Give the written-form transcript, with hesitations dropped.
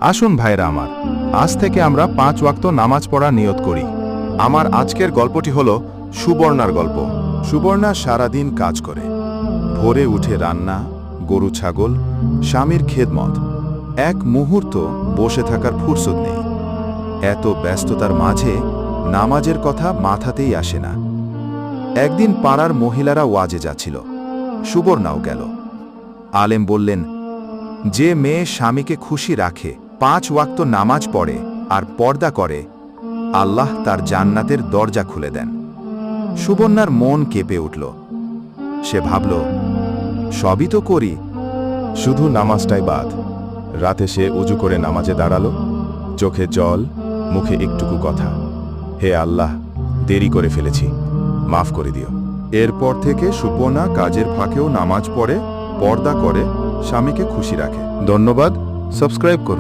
আসুন ভাইরা আমার, আজ থেকে আমরা 5 ওয়াক্ত নামাজ পড়া নিয়ত করি। আমার আজকের গল্পটি হলো সুবর্ণার গল্প। সুবর্ণা সারাদিন কাজ করে, ভোরে উঠে রান্না, গরু ছাগল, স্বামীর খেদমত। এক মুহূর্ত বসে থাকার ফুরসত নেই। এত ব্যস্ততার মাঝে নামাজের কথা মাথাতেই আসে না। একদিন পাড়ার মহিলারা ওয়াজে যাচ্ছিল, সুবর্ণাও গেল। আলেম বললেন, যে মেয়ে স্বামীকে খুশি রাখে, 5 ওয়াক্ত নামাজ পড়ে আর পর্দা করে, আল্লাহ তার জান্নাতের দরজা খুলে দেন। সুবর্ণার মন কেঁপে উঠল। সে ভাবল, সবই তো করি, শুধু নামাজটাই বাদ। রাতে সে উজু করে নামাজে দাঁড়ালো, চোখে জল, মুখে একটুকু কথা, হে আল্লাহ, দেরি করে ফেলেছি, মাফ করে দিও। এরপর থেকে সুবর্ণা কাজের ফাঁকেও নামাজ পড়ে, পর্দা করে, স্বামীকে খুশি রাখে। ধন্যবাদ, সাবস্ক্রাইব করুন।